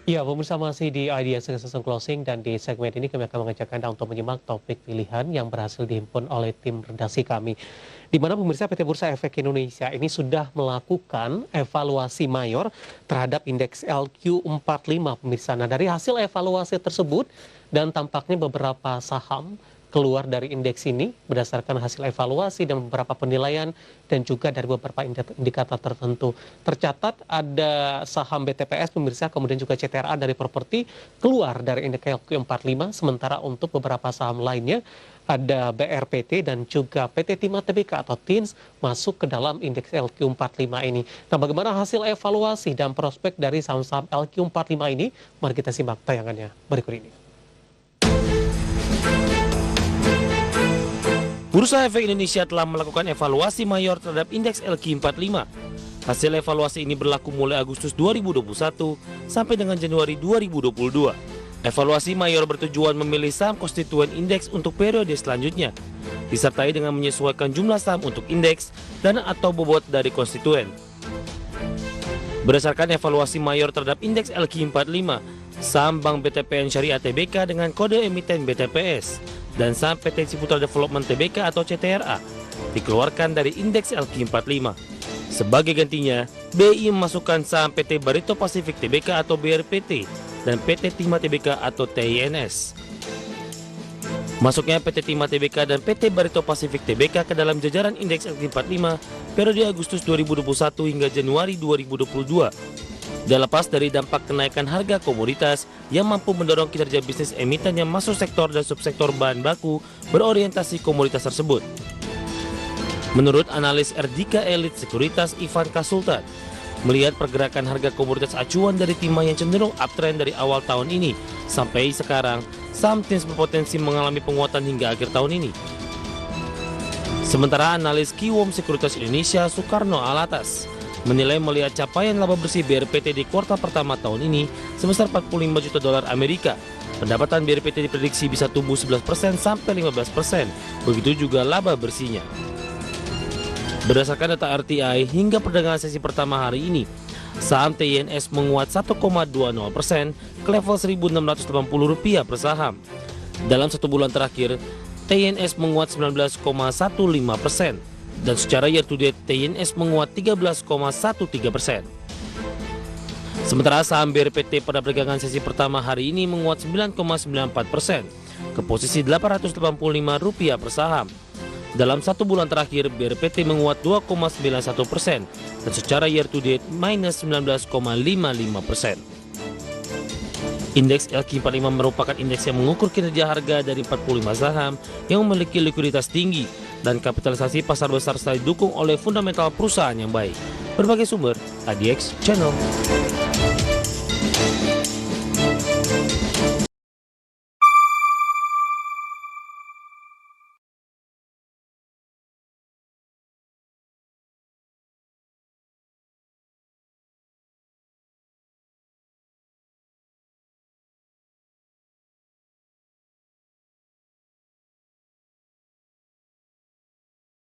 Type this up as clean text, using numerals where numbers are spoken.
Ya, pemirsa masih di Idea Season Closing dan di segmen ini kami akan mengajak Anda untuk menyimak topik pilihan yang berhasil dihimpun oleh tim redaksi kami. Di mana pemirsa PT Bursa Efek Indonesia ini sudah melakukan evaluasi mayor terhadap indeks LQ45 pemirsa. Nah, dari hasil evaluasi tersebut dan tampaknya beberapa saham keluar dari indeks ini berdasarkan hasil evaluasi dan beberapa penilaian dan juga dari beberapa indikator tertentu. Tercatat ada saham BTPS pemirsa, kemudian juga CTRA dari properti keluar dari indeks LQ45, sementara untuk beberapa saham lainnya ada BRPT dan juga PT Timah Tbk atau TINS masuk ke dalam indeks LQ45 ini. Nah, bagaimana hasil evaluasi dan prospek dari saham-saham LQ45 ini? Mari kita simak tayangannya berikut ini. Bursa Efek Indonesia telah melakukan evaluasi mayor terhadap indeks LQ45. Hasil evaluasi ini berlaku mulai Agustus 2021 sampai dengan Januari 2022. Evaluasi mayor bertujuan memilih saham konstituen indeks untuk periode selanjutnya, disertai dengan menyesuaikan jumlah saham untuk indeks dan atau bobot dari konstituen. Berdasarkan evaluasi mayor terhadap indeks LQ45, saham Bank BTPN Syariah Tbk dengan kode emiten BTPS dan saham PT Ciputra Development Tbk atau CTRA dikeluarkan dari indeks LQ45. Sebagai gantinya, BI memasukkan saham PT Barito Pacific Tbk atau BRPT dan PT Timah Tbk atau TINS. Masuknya PT Timah Tbk dan PT Barito Pacific Tbk ke dalam jajaran indeks LQ45 periode Agustus 2021 hingga Januari 2022. Tidak lepas dari dampak kenaikan harga komoditas yang mampu mendorong kinerja bisnis emiten yang masuk sektor dan subsektor bahan baku berorientasi komoditas tersebut. Menurut analis Erdika Elite Sekuritas Ivan Kasultan, melihat pergerakan harga komoditas acuan dari timah yang cenderung uptrend dari awal tahun ini sampai sekarang, saham TINS berpotensi mengalami penguatan hingga akhir tahun ini. Sementara analis Kiwom Sekuritas Indonesia Soekarno Alatas menilai melihat capaian laba bersih BRPT di kuartal pertama tahun ini sebesar 45 juta dolar Amerika. Pendapatan BRPT diprediksi bisa tumbuh 11% sampai 15%, begitu juga laba bersihnya. Berdasarkan data RTI hingga perdagangan sesi pertama hari ini, saham TINS menguat 1,20% ke level Rp1.680 per saham. Dalam satu bulan terakhir, TINS menguat 19,15%. Dan secara year to date, TINS menguat 13,13%. Sementara saham BRPT pada perdagangan sesi pertama hari ini menguat 9,94% ke posisi Rp885 per saham. Dalam satu bulan terakhir, BRPT menguat 2,91% dan secara year to date minus 19,55%. Indeks LQ45 merupakan indeks yang mengukur kinerja harga dari 45 saham yang memiliki likuiditas tinggi dan kapitalisasi pasar besar serta didukung oleh fundamental perusahaan yang baik. Berbagai sumber, ADX Channel.